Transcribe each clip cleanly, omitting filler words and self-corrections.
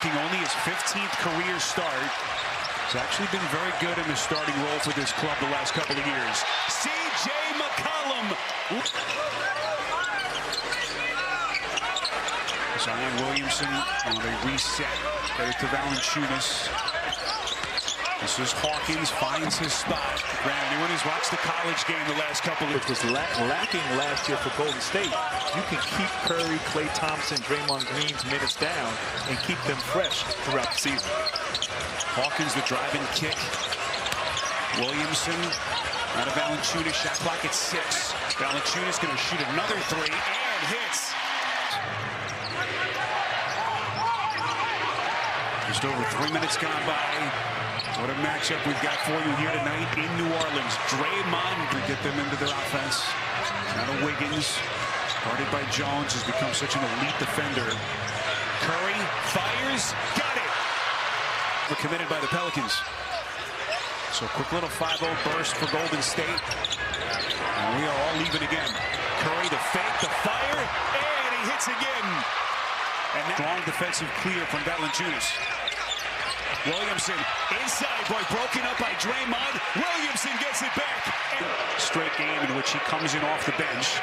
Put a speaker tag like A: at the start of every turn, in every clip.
A: making only his 15th career start. He's actually been very good in the starting role for this club the last couple of years. C.J. McCollum. Zion Williamson on a reset. There to Valanciunas. This is Hawkins, finds his spot. Anyone who's watched the college game the last couple of
B: years was lacking last year for Golden State. You can keep Curry, Klay Thompson, Draymond Green's minutes down and keep them fresh throughout the season.
A: Hawkins, the driving kick. Williamson out of Valanciunas, shot clock at 6. Valanciunas going to shoot another 3 and hits. Just over 3 minutes gone by. What a matchup we've got for you here tonight in New Orleans. Draymond to get them into their offense. Now to Wiggins, guarded by Jones, has become such an elite defender. Curry fires, got it. We're committed by the Pelicans. So quick little 5-0 burst for Golden State. And we are all leaving again. Curry, the fake, the fire, and he hits again. And now strong defensive clear from Valanciunas. Williamson inside, boy, broken up by Draymond. Williamson gets it back. Straight game in which he comes in off the bench.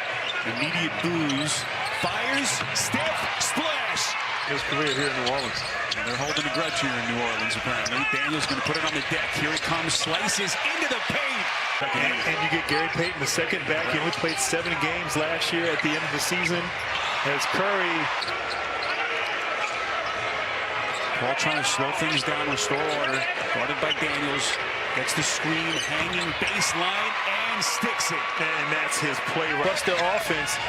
A: Immediate boos. Fires, stiff, splash.
B: His career here in New Orleans.
A: And they're holding a grudge here in New Orleans, apparently. Daniels going to put it on the deck. Here he comes, slices into the paint.
B: And you get Gary Payton, the second back. He only played 7 games last year at the end of the season. As Curry...
A: Paul trying to slow things down, restore order. Guarded by Daniels. Gets the screen, hanging baseline, and sticks it.
B: And that's his play. Plus their offense.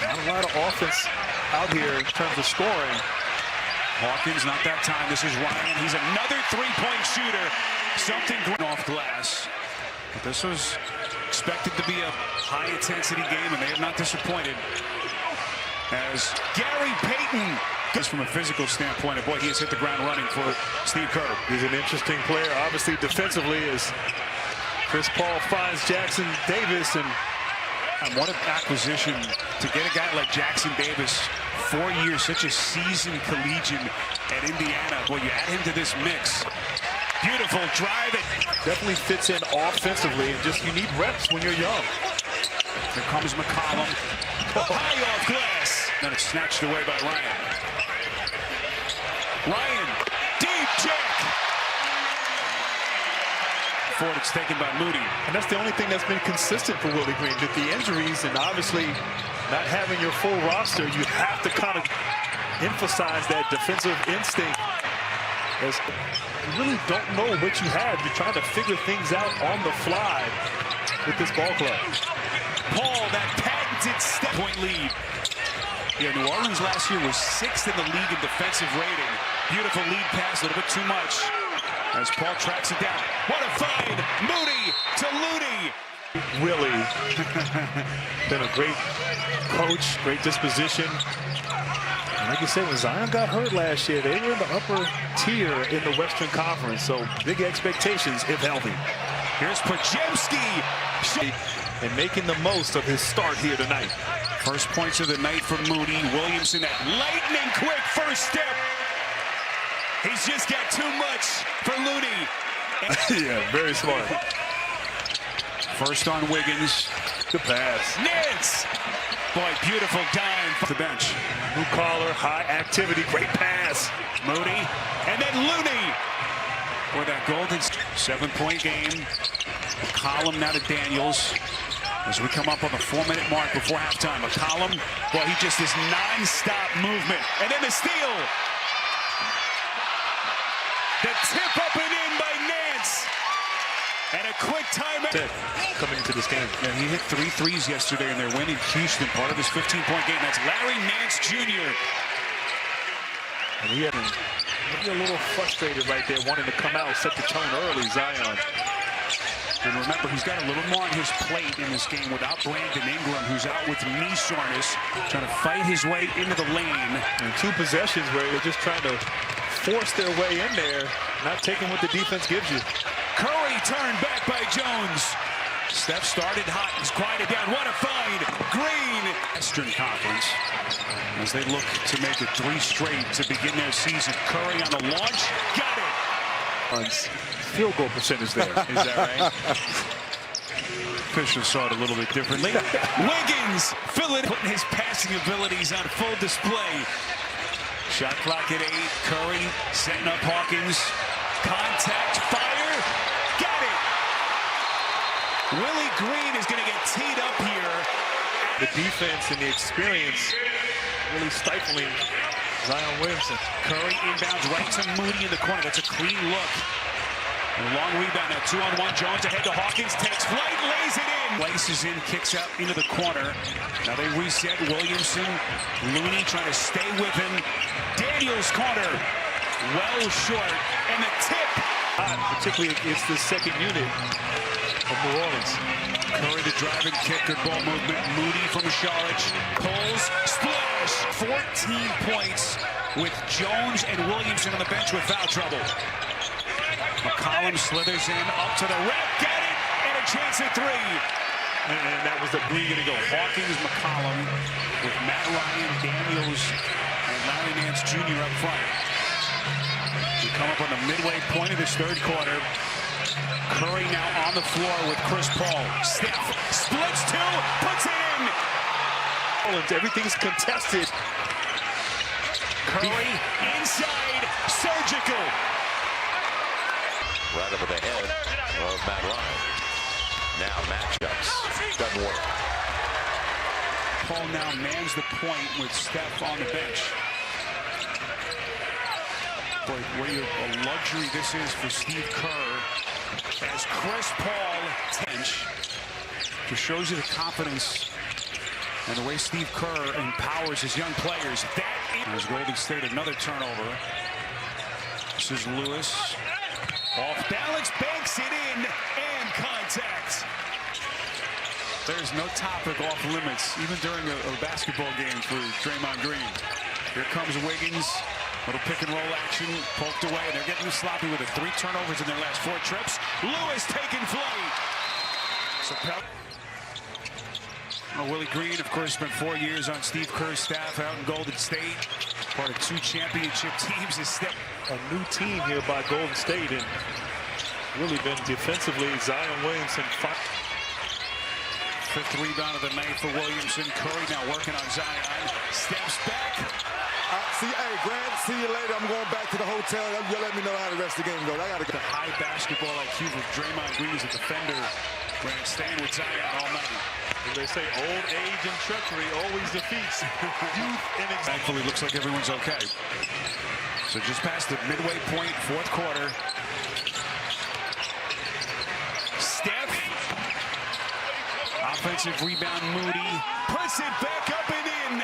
B: Not a lot of offense out here in terms of scoring.
A: Hawkins, not that time. This is Ryan. He's another three-point shooter. Something going off glass. But this was expected to be a high-intensity game, and they have not disappointed. As Gary Payton, just from a physical standpoint, boy, he has hit the ground running for Steve Kerr.
B: He's an interesting player, obviously defensively, as Chris Paul finds Jackson Davis. And
A: what an acquisition to get a guy like Jackson Davis, 4 years, such a seasoned collegian at Indiana. Boy, you add him to this mix. Beautiful drive. It
B: definitely fits in offensively, and just you need reps when you're young.
A: Here comes McCollum. High off glass. Then it's snatched away by Ryan. Ryan, deep check. Forward, it's taken by Moody.
B: And that's the only thing that's been consistent for Willie Green. With the injuries and obviously not having your full roster, you have to kind of emphasize that defensive instinct. As you really don't know what you have. You're trying to figure things out on the fly with this ball club.
A: Paul, that patented step-point lead. Yeah, New Orleans last year was 6th in the league in defensive rating. Beautiful lead pass, a little bit too much. As Paul tracks it down. What a find! Moody to Looney.
B: Willie, been a great coach, great disposition. And like you said, when Zion got hurt last year, they were in the upper tier in the Western Conference. So big expectations if healthy.
A: Here's Podziemski.
B: And making the most of his start here tonight.
A: First points of the night for Moody. Williamson, that lightning quick first step. He's just got too much for Looney.
B: Yeah, very smart.
A: First on Wiggins.
B: Good pass.
A: Nance. Boy, beautiful dime for the bench.
B: Blue collar, high activity, great pass.
A: Moody, and then Looney. For that golden 7-point game. McCollum now to Daniels. As we come up on the 4-minute mark before halftime. McCollum, boy, he just is non-stop movement. And then the steal. The tip up and in by Nance. And a quick timeout.
B: Coming into this game.
A: Yeah, he hit 3 threes yesterday in their win in Houston, part of his 15-point game. That's Larry Nance Jr.
B: And he had maybe a little frustrated right there, wanting to come out, set the tone early, Zion.
A: And remember, he's got a little more on his plate in this game without Brandon Ingram, who's out with knee soreness, trying to fight his way into the lane.
B: And 2 possessions where they're just trying to force their way in there, not taking what the defense gives you.
A: Curry turned back by Jones. Steph started hot. He's quieted down. What a find. Green. Western Conference as they look to make it 3 straight to begin their season. Curry on the launch. Got it.
B: Field goal percentage there.
A: Is that right? Fisher saw it a little bit differently. Wiggins putting his passing abilities on full display. Shot clock at 8. Curry setting up Hawkins. Contact, fire. Got it. Willie Green is going to get teed up here.
B: The defense and the experience really stifling Zion Williamson.
A: Curry inbounds right to Moody in the corner. That's a clean look. A long rebound now, 2-on-1. Jones ahead to Hawkins, takes flight, lays it in. Laces in, kicks out into the corner. Now they reset. Williamson, Looney trying to stay with him. Daniels corner, well short, and the tip.
B: Particularly against the second unit of New Orleans.
A: Curry the driving kick, good ball movement. Moody from Charlotte, pulls, splash. 14 points with Jones and Williamson on the bench with foul trouble. McCollum slithers in, up to the rack, get it, and a chance at 3.
B: And that was the
A: Green going to go. Hawkins, McCollum, with Matt Ryan, Daniels, and Larry Nance Jr. up front. We come up on the midway point of this 3rd quarter. Curry now on the floor with Chris Paul. Steph splits 2, puts it in.
B: Everything's contested.
A: Curry inside, surgical.
C: Right over the head of Matt Ryan. Now matchups. Doesn't work.
A: Paul now mans the point with Steph on the bench. Boy, what a luxury this is for Steve Kerr. As Chris Paul tench, just shows you the confidence and the way Steve Kerr empowers his young players. There's Golden State, another turnover. This is Lewis. Off balance, banks it in, and contact. There's no topic off limits, even during a basketball game for Draymond Green. Here comes Wiggins. Little pick and roll action, poked away. They're getting sloppy with it. 3 turnovers in their last 4 trips. Lewis taking flight. So Willie Green, of course, spent 4 years on Steve Kerr's staff out in Golden State. Part of 2 championship teams.
B: A new team here by Golden State, and really been defensively. Zion Williamson.
A: 5th rebound of the night for Williamson. Curry now working on Zion. Steps back.
D: Hey, Grant, see you later. I'm going back to the hotel. You'll let me know how the rest of the game goes. I got to go.
A: The high basketball IQ of Draymond Green as a defender. Grant staying with Zion all night.
B: As they say, old age and treachery always defeats youth and
A: thankfully, looks like everyone's okay. So just past the midway point, 4th quarter. Steph. Offensive rebound, Moody. Puts it back up and in.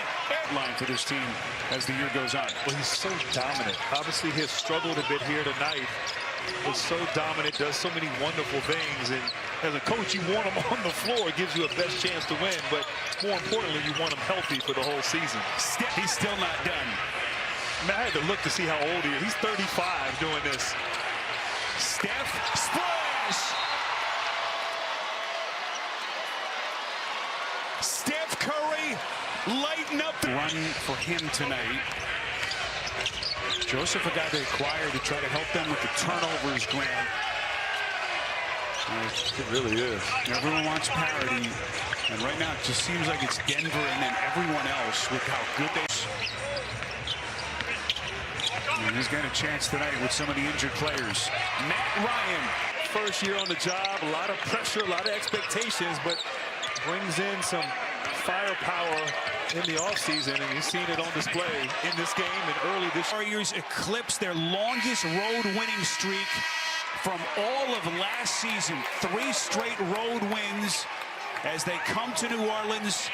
A: Line for this team as the year goes on.
B: Well, he's so dominant. Obviously, he has struggled a bit here tonight. Was so dominant, does so many wonderful things. And as a coach, you want him on the floor. It gives you a best chance to win. But more importantly, you want him healthy for the whole season.
A: He's still not done.
B: I mean, I had to look to see how old he is. He's 35 doing this.
A: Steph, splash! Steph Curry lighten up the run for him tonight. Joseph, a guy they acquired to try to help them with the turnovers, Grant.
D: It really is.
A: Everyone wants parity, and right now it just seems like it's Denver and then everyone else with how good they are. And he's got a chance tonight with some of the injured players. Matt Ryan.
B: First year on the job, a lot of pressure, a lot of expectations, but brings in some firepower in the offseason, and you've seen it on display in this game and early this year.
A: Warriors eclipse their longest road winning streak from all of last season. 3 straight road wins as they come to New Orleans